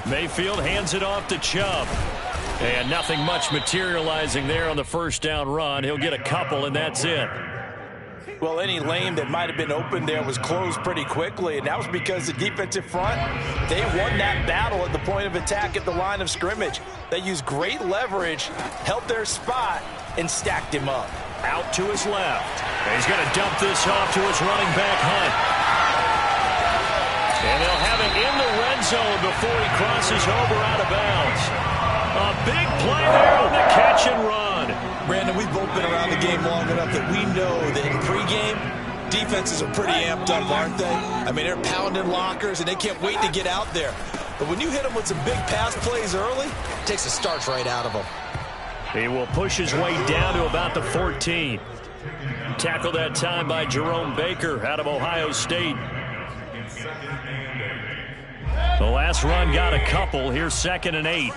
Mayfield hands it off to Chubb. And nothing much materializing there on the first down run. He'll get a couple, and that's it. Well, any lane that might have been open there was closed pretty quickly, and that was because the defensive front, they won that battle at the point of attack at the line of scrimmage. They used great leverage, held their spot, and stacked him up. Out to his left. And he's going to dump this off to his running back, Hunt. And they'll have it in the red zone before he crosses over out of bounds. A big play there on the catch and run. Brandon, we've both been around the game long enough that we know that in pregame, defenses are pretty amped up, aren't they? I mean, they're pounding lockers, and they can't wait to get out there. But when you hit them with some big pass plays early, it takes the starch right out of them. He will push his way down to about the 14. Tackled that time by Jerome Baker out of Ohio State. The last run got a couple. Here's 2nd and 8.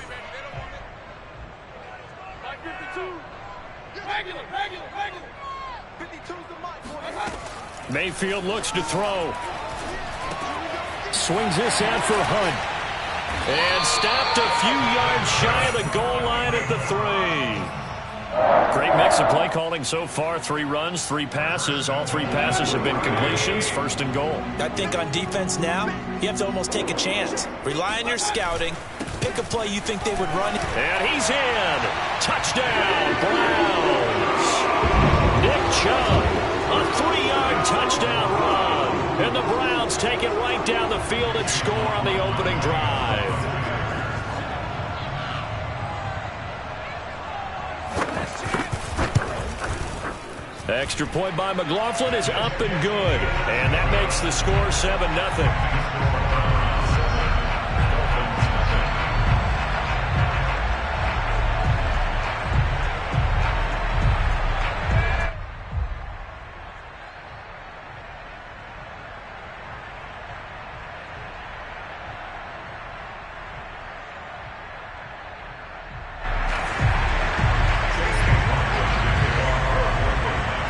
Mayfield looks to throw. Swings this out for Hunt. And stopped a few yards shy of the goal line at the 3. Great mix of play calling so far. 3 runs, 3 passes. All 3 passes have been completions. 1st and goal. I think on defense now, you have to almost take a chance. Rely on your scouting. Pick a play you think they would run. And he's in. Touchdown, Browns. Nick Chubb, a 3-yard touchdown run. And the Browns take it right down the field and score on the opening drive. Extra point by McLaughlin is up and good. And that makes the score 7-0.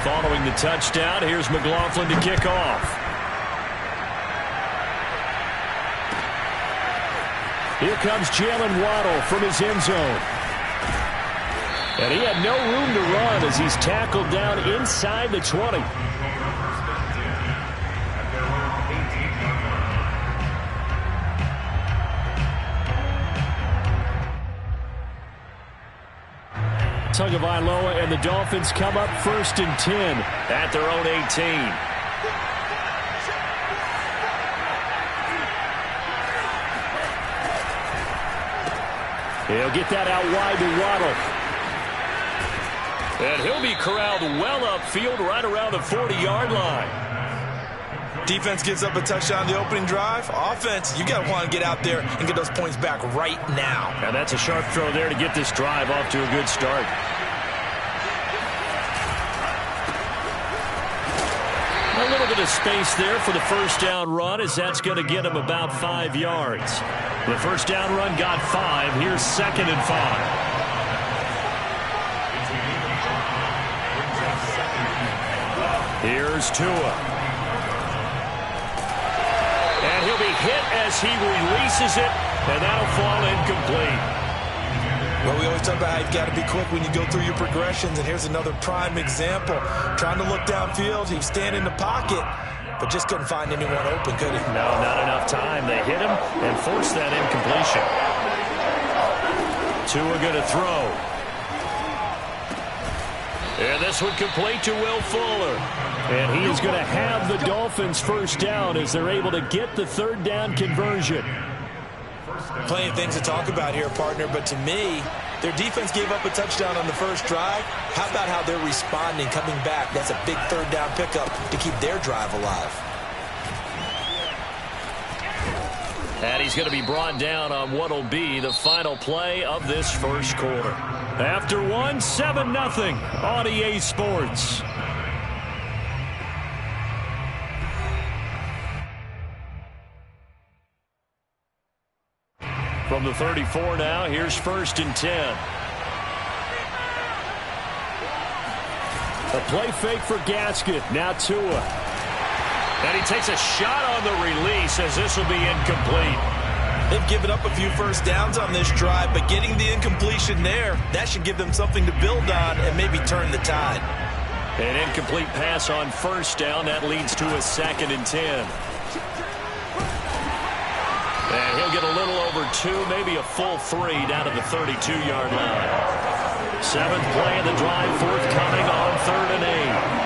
Following the touchdown, here's McLaughlin to kick off. Here comes Jalen Waddle from his end zone. And he had no room to run as he's tackled down inside the 20. Tagovailoa and the Dolphins come up 1st and 10 at their own 18. He'll get that out wide to Waddle. And he'll be corralled well upfield right around the 40-yard line. Defense gives up a touchdown the opening drive. Offense, you got to want to get out there and get those points back right now. And that's a sharp throw there to get this drive off to a good start. A little bit of space there for the first down run, as that's going to get him about 5 yards. The first down run got 5. Here's 2nd and 5. Here's Tua. And he'll be hit as he releases it, and that'll fall incomplete. Well, we always talk about how you've got to be quick when you go through your progressions, and here's another prime example. Trying to look downfield, he's standing in the pocket, but just couldn't find anyone open, could he? No, not enough time. They hit him and forced that incompletion. Tua going to throw. And this one complete to Will Fuller. And he is going to have the Dolphins first down as they're able to get the 3rd down conversion. Plenty of things to talk about here, partner, but to me, their defense gave up a touchdown on the first drive. How about how they're responding, coming back? That's a big 3rd down pickup to keep their drive alive. And he's going to be brought down on what will be the final play of this first quarter. After 7-0 on EA Sports. From the 34 now, here's 1st and 10. A play fake for Gaskin. Now Tua. And he takes a shot on the release as this will be incomplete. They've given up a few first downs on this drive, but getting the incompletion there, that should give them something to build on and maybe turn the tide. An incomplete pass on first down. That leads to a 2nd and 10. And he'll get a little over 2, maybe a full 3 down to the 32-yard line. 7th play of the drive, forthcoming on 3rd and 8.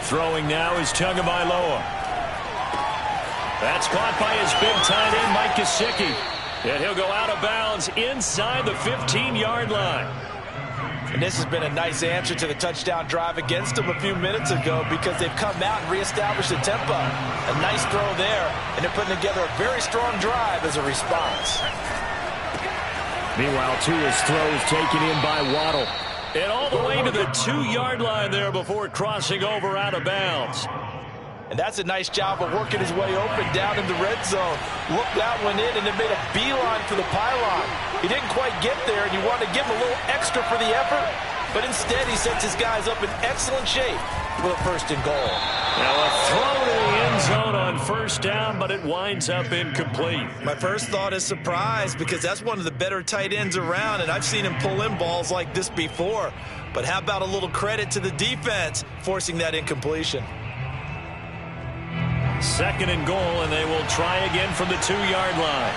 Throwing now is Tagovailoa. That's caught by his big tight end, Mike Gesicki. And he'll go out of bounds inside the 15-yard line. And this has been a nice answer to the touchdown drive against them a few minutes ago because they've come out and reestablished the tempo. A nice throw there, and they're putting together a very strong drive as a response. Meanwhile, Tua's throws taken in by Waddle. And all the way to the 2-yard line there before crossing over out of bounds. And that's a nice job of working his way open down in the red zone. Looked out, went in, and then made a beeline for the pylon. He didn't quite get there, and you want to give him a little extra for the effort. But instead, he sets his guys up in excellent shape with a 1st and goal. Now a throw to the end zone on first down, but it winds up incomplete. My first thought is surprise because that's one of the better tight ends around, and I've seen him pull in balls like this before. But how about a little credit to the defense forcing that incompletion? 2nd and goal, and they will try again from the 2-yard line.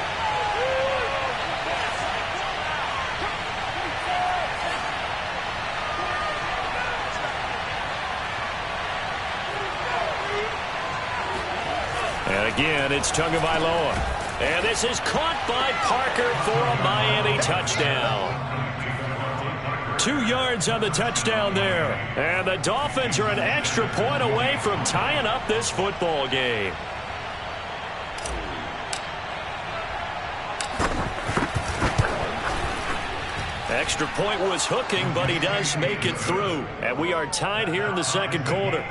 And again, it's Tagovailoa. And this is caught by Parker for a Miami touchdown. 2 yards on the touchdown there. And the Dolphins are an extra point away from tying up this football game. Extra point was hooking, but he does make it through. And we are tied here in the 2nd quarter.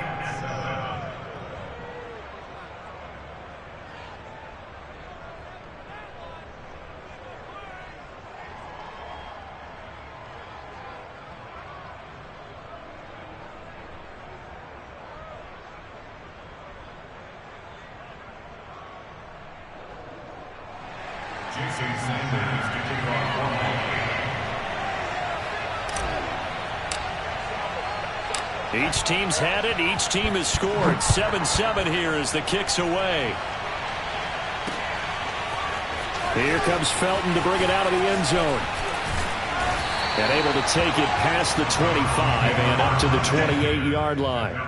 Each team's had it. Each team has scored. 7-7 here as the kick's away. Here comes Felton to bring it out of the end zone. And able to take it past the 25 and up to the 28-yard line.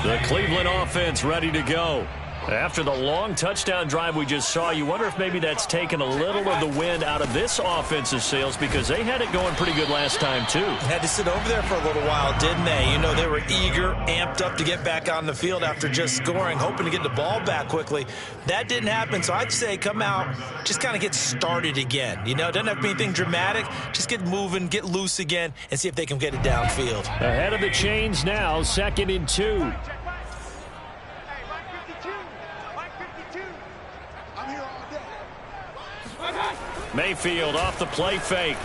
The Cleveland offense ready to go. After the long touchdown drive we just saw, you wonder if maybe that's taken a little of the wind out of this offensive sails because they had it going pretty good last time, too. Had to sit over there for a little while, didn't they? You know, they were eager, amped up to get back on the field after just scoring, hoping to get the ball back quickly. That didn't happen, so I'd say come out, just kind of get started again. You know, it doesn't have to be anything dramatic. Just get moving, get loose again, and see if they can get it downfield. Ahead of the chains now, 2nd and 2. Mayfield off the play fake.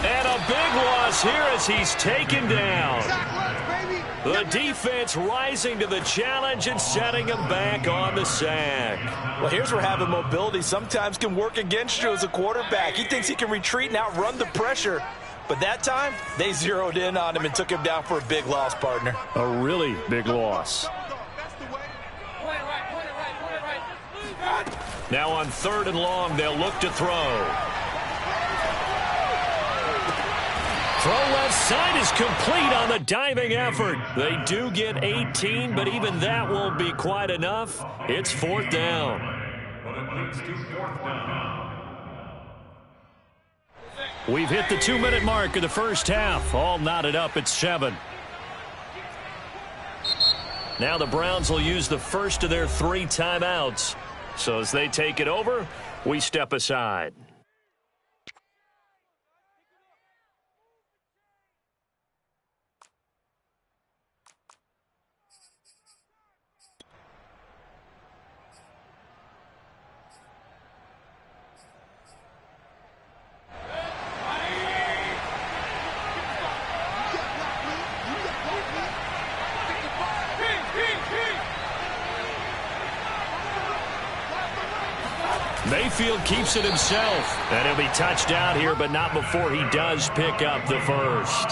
And a big loss here as he's taken down. The defense rising to the challenge and setting him back on the sack. Well, here's where having mobility sometimes can work against you as a quarterback. He thinks he can retreat and outrun the pressure. But that time, they zeroed in on him and took him down for a big loss, partner. A really big loss. Now on 3rd and long, they'll look to throw. Throw left side is complete on the diving effort. They do get 18, but even that won't be quite enough. It's 4th down. We've hit the 2-minute mark of the first half. All knotted up at 7. Now the Browns will use the first of their 3 timeouts. So as they take it over, we step aside. Mayfield keeps it himself. And he'll be touched out here, but not before he does pick up the first.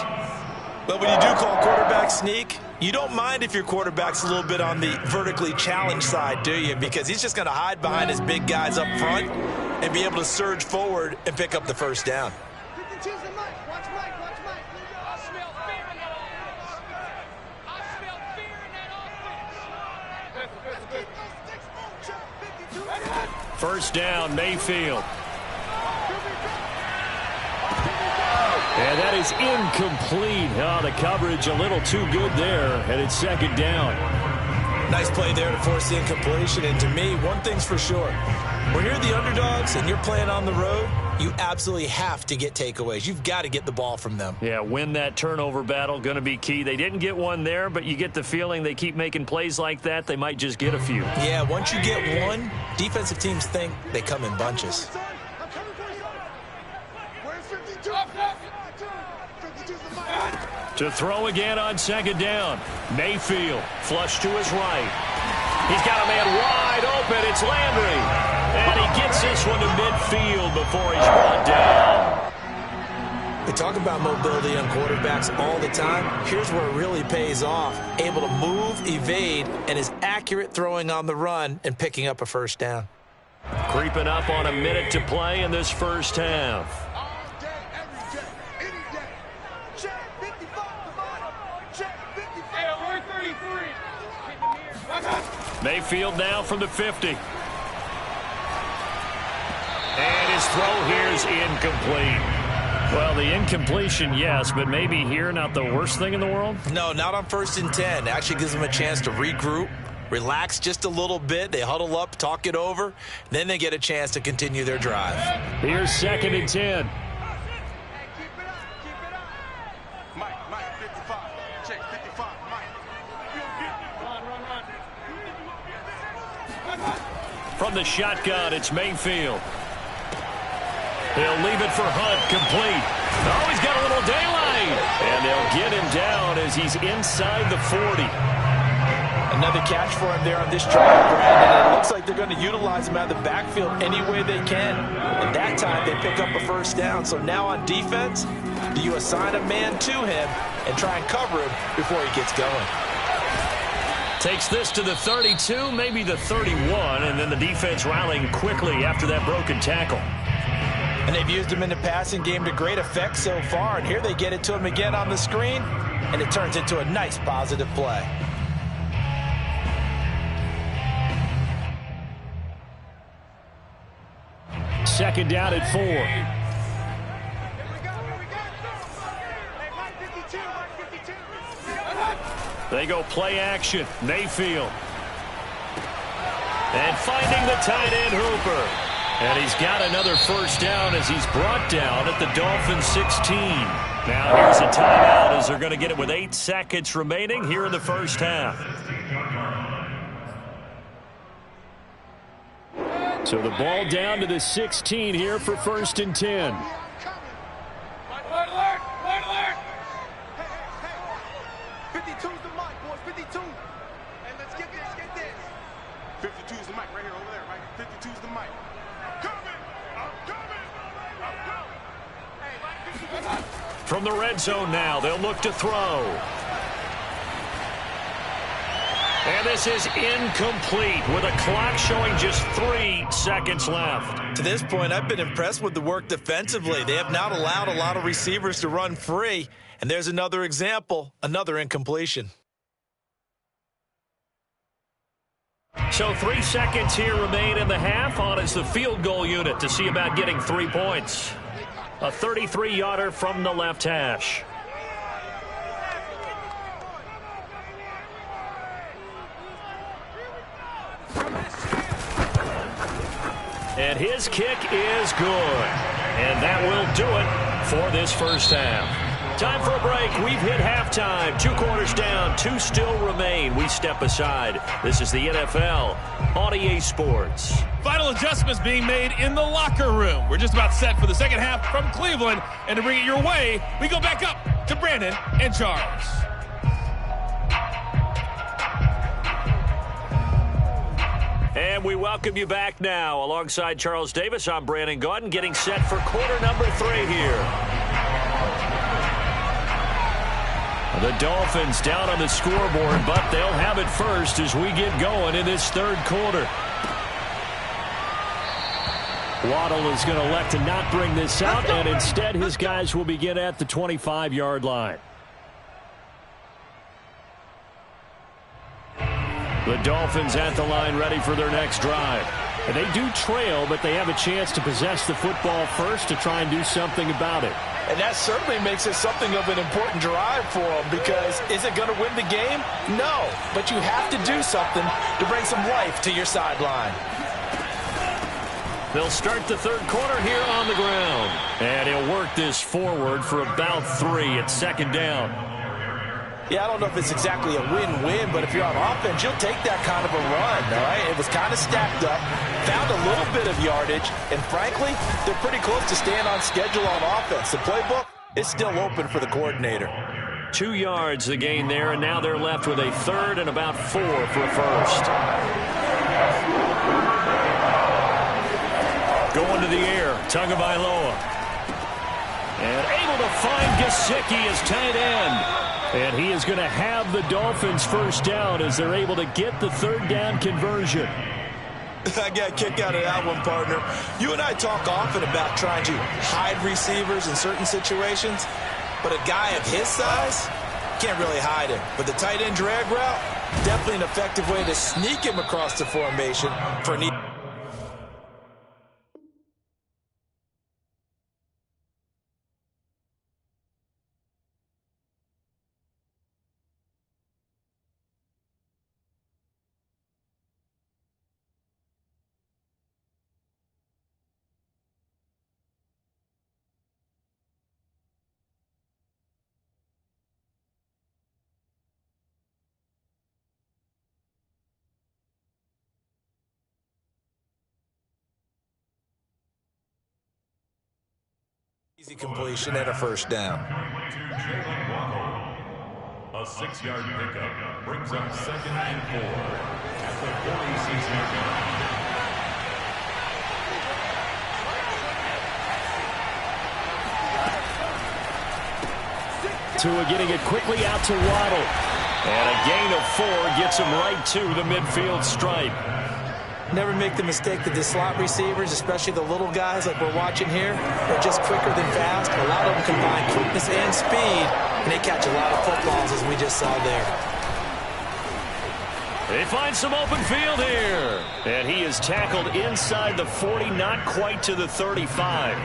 But when you do call quarterback sneak, you don't mind if your quarterback's a little bit on the vertically challenged side, do you? Because he's just going to hide behind his big guys up front and be able to surge forward and pick up the first down. First down, Mayfield. And that is incomplete. Oh, the coverage a little too good there, and it's second down. Nice play there to force the incompletion. And to me, one thing's for sure. When you're the underdogs and you're playing on the road, you absolutely have to get takeaways. You've got to get the ball from them. Yeah, win that turnover battle, going to be key. They didn't get one there, but you get the feeling they keep making plays like that, they might just get a few. Yeah, once you get one, defensive teams think they come in bunches. To throw again on second down. Mayfield, flush to his right. He's got a man wide open. It's Landry. And he gets this one to midfield before he's brought down. We talk about mobility on quarterbacks all the time. Here's where it really pays off. Able to move, evade, and is accurate throwing on the run and picking up a first down. Creeping up on a minute to play in this first half. Mayfield now from the 50. And his throw here is incomplete. Well, the incompletion, yes, but maybe here not the worst thing in the world? No, not on 1st and 10. Actually gives them a chance to regroup, relax just a little bit. They huddle up, talk it over. Then they get a chance to continue their drive. Here's 2nd and 10. From the shotgun, it's Mayfield. He'll leave it for Hunt, complete. Oh, he's got a little daylight. And they'll get him down as he's inside the 40. Another catch for him there on this drive, Brandon. And it looks like they're going to utilize him out of the backfield any way they can. And that time they pick up a first down. So now on defense, do you assign a man to him and try and cover him before he gets going? Takes this to the 32, maybe the 31, and then the defense rallying quickly after that broken tackle. And they've used him in the passing game to great effect so far. And here they get it to him again on the screen, and it turns into a nice positive play. Second down at 4. They go play action. Mayfield. And finding the tight end Hooper. And he's got another first down as he's brought down at the Dolphins 16. Now here's a timeout as they're going to get it with 8 seconds remaining here in the first half. So the ball down to the 16 here for 1st and 10. From the red zone now, they'll look to throw. And this is incomplete with a clock showing just 3 seconds left. To this point, I've been impressed with the work defensively. They have not allowed a lot of receivers to run free. And there's another example, another incompletion. So 3 seconds here remain in the half. On is the field goal unit to see about getting 3 points. A 33-yarder from the left hash. And his kick is good. And that will do it for this first half. Time for a break. We've hit halftime. 2 quarters down. 2 still remain. We step aside. This is the NFL on EA Sports. Final adjustments being made in the locker room. We're just about set for the second half from Cleveland. And to bring it your way, we go back up to Brandon and Charles. And we welcome you back now. Alongside Charles Davis, I'm Brandon Gaudin, getting set for quarter number 3 here. The Dolphins down on the scoreboard, but they'll have it first as we get going in this third quarter. Waddle is going to elect to not bring this out, and instead his guys will begin at the 25-yard line. The Dolphins at the line ready for their next drive. And they do trail, but they have a chance to possess the football first to try and do something about it. And that certainly makes it something of an important drive for them, because is it going to win the game? No, but you have to do something to bring some life to your sideline. They'll start the third quarter here on the ground. And he'll work this forward for about 3 at second down. Yeah, I don't know if it's exactly a win-win, but if you're on offense, you'll take that kind of a run, all right? It was kind of stacked up, found a little bit of yardage, and frankly, they're pretty close to staying on schedule on offense. The playbook is still open for the coordinator. 2 yards the gain there, and now they're left with a third and about 4 for a first. Going to the air, Tagovailoa. And able to find Gesicki as tight end. And he is going to have the Dolphins first down as they're able to get the third down conversion. I got a kick out of that one, partner. You and I talk often about trying to hide receivers in certain situations, but a guy of his size can't really hide him. But the tight end drag route, definitely an effective way to sneak him across the formation for an easy completion and a first down. A 6-yard pickup brings up 2nd and 4 at the 46-yard line. Tua getting it quickly out to Waddle. And a gain of 4 gets him right to the midfield stripe. Never make the mistake that the slot receivers, especially the little guys like we're watching here, are just quicker than fast. A lot of them combine quickness and speed, and they catch a lot of footballs, as we just saw there. They find some open field here. And he is tackled inside the 40, not quite to the 35.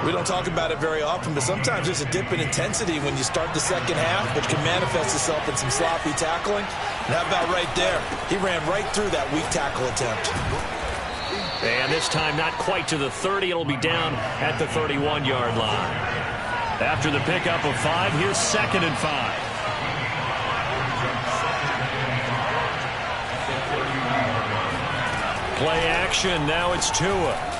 We don't talk about it very often, but sometimes there's a dip in intensity when you start the second half, which can manifest itself in some sloppy tackling. And how about right there? He ran right through that weak tackle attempt. And this time not quite to the 30. It'll be down at the 31-yard line. After the pickup of 5, here's 2nd and 5. Play action. Now it's Tua.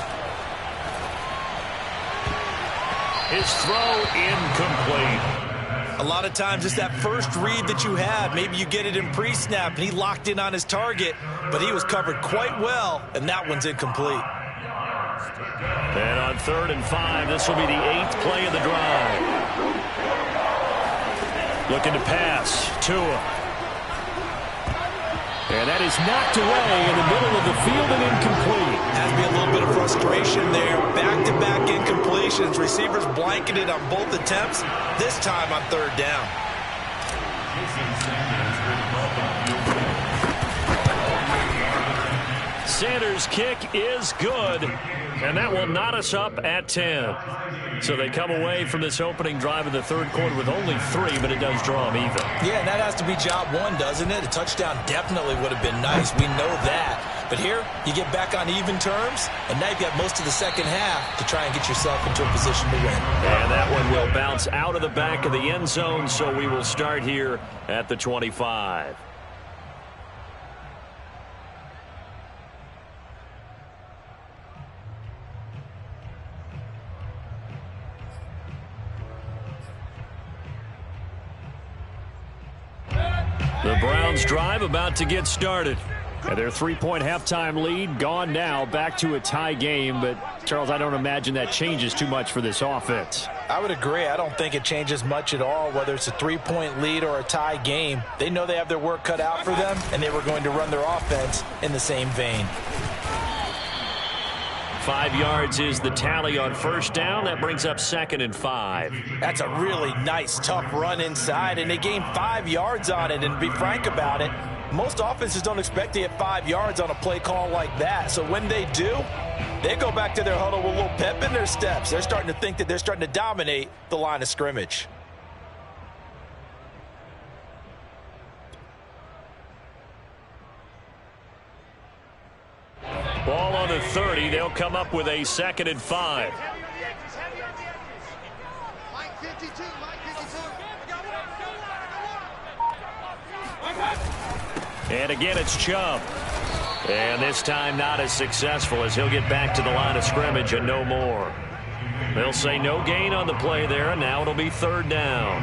His throw incomplete. A lot of times it's that first read that you have. Maybe you get it in pre-snap, and he locked in on his target, but he was covered quite well, and that one's incomplete. And on 3rd and 5, this will be the 8th play of the drive. Looking to pass. Tua. And that is knocked away in the middle of the field and incomplete. Has to be a little bit of frustration there. Back-to-back incompletions. Receivers blanketed on both attempts, this time on 3rd down. Sanders' kick is good, and that will knot us up at 10. So they come away from this opening drive in the third quarter with only 3, but it does draw them even. Yeah, and that has to be job 1, doesn't it? A touchdown definitely would have been nice. We know that. But here, you get back on even terms, and now you've got most of the second half to try and get yourself into a position to win. And that one will bounce out of the back of the end zone, so we will start here at the 25. The Browns drive about to get started. And their three-point halftime lead gone now, back to a tie game. But, Charles, I don't imagine that changes too much for this offense. I would agree. I don't think it changes much at all, whether it's a three-point lead or a tie game. They know they have their work cut out for them, and they were going to run their offense in the same vein. 5 yards is the tally on first down. That brings up 2nd and 5. That's a really nice, tough run inside, and they gained 5 yards on it. And to be frank about it, most offenses don't expect to get 5 yards on a play call like that. So when they do, they go back to their huddle with a little pep in their steps. They're starting to think that they're starting to dominate the line of scrimmage. Ball on the 30. They'll come up with a 2nd and 5. And again, it's Chubb. And this time not as successful, as he'll get back to the line of scrimmage and no more. They'll say no gain on the play there, and now it'll be 3rd down.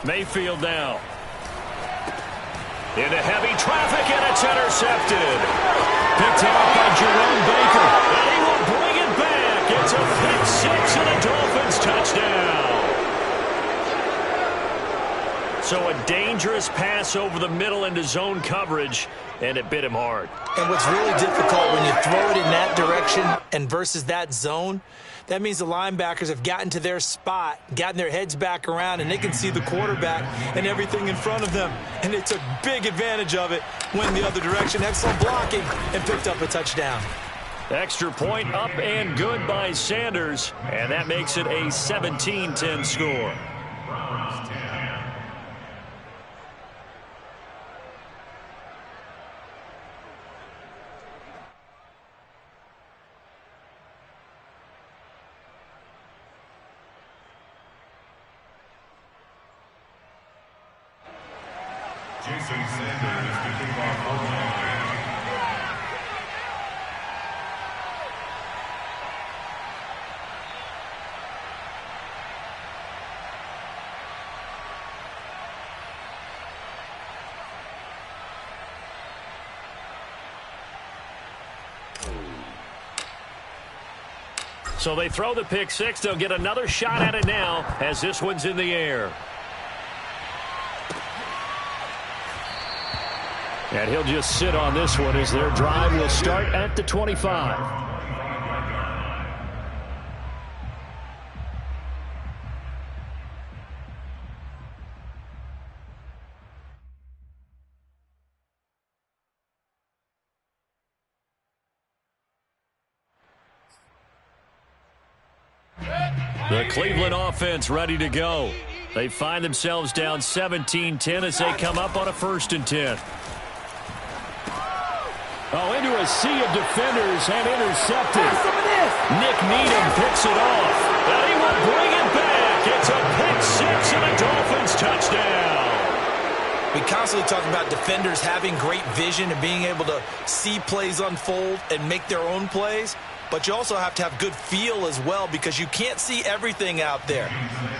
Mayfield now. Into heavy traffic, and it's intercepted. Picked off by Jerome Baker. And he will bring it back. It's a pick six and a Dolphins touchdown. So a dangerous pass over the middle into zone coverage, and it bit him hard. And what's really difficult when you throw it in that direction and versus that zone, that means the linebackers have gotten to their spot, gotten their heads back around, and they can see the quarterback and everything in front of them. And they took big advantage of it, went the other direction, excellent blocking, and picked up a touchdown. Extra point up and good by Sanders, and that makes it a 17-10 score. So they throw the pick six. They'll get another shot at it now as this one's in the air. And he'll just sit on this one as their drive will start at the 25. The Cleveland offense ready to go. They find themselves down 17-10 as they come up on a 1st and 10. Oh, into a sea of defenders and intercepted. Nick Needham picks it off. And he will bring it back. It's a pick six and a Dolphins touchdown. We constantly talk about defenders having great vision and being able to see plays unfold and make their own plays. But you also have to have good feel as well, because you can't see everything out there.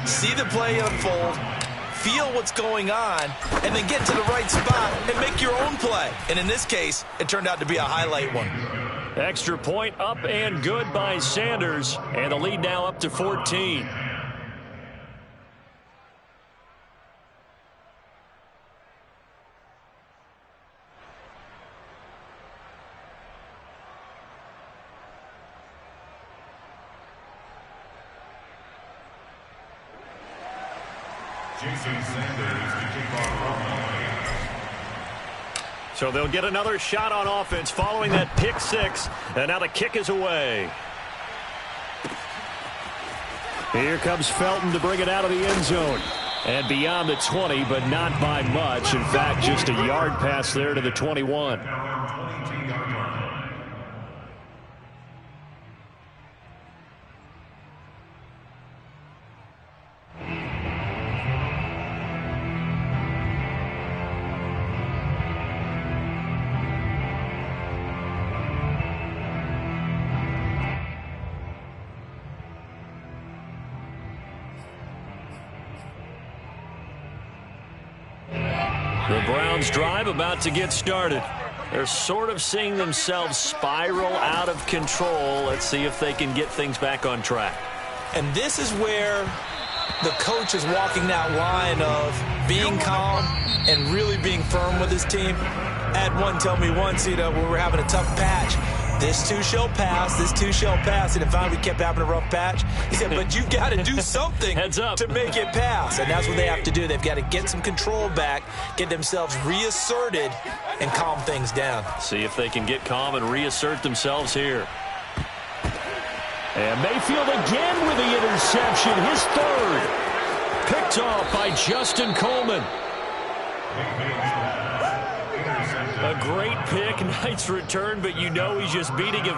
See the play unfold, feel what's going on, and then get to the right spot and make your own play. And in this case, it turned out to be a highlight one. Extra point up and good by Sanders, and the lead now up to 14. So they'll get another shot on offense following that pick six, and now the kick is away. Here comes Felton to bring it out of the end zone. And beyond the 20, but not by much. In fact, just a yard pass there to the 21. The Browns' drive about to get started. They're sort of seeing themselves spiral out of control. Let's see if they can get things back on track. And this is where the coach is walking that line of being calm and really being firm with his team. I had one tell me once, when we were having a tough patch, this too shall pass, this too shall pass. And if finally we kept having a rough patch, he said, but you've got to do something Heads up. to make it pass. And that's what they have to do. They've got to get some control back, get themselves reasserted, and calm things down. See if they can get calm and reassert themselves here. And Mayfield again with the interception, his third. Picked off by Justin Coleman. A great pick, nice return, but you know he's just beating him.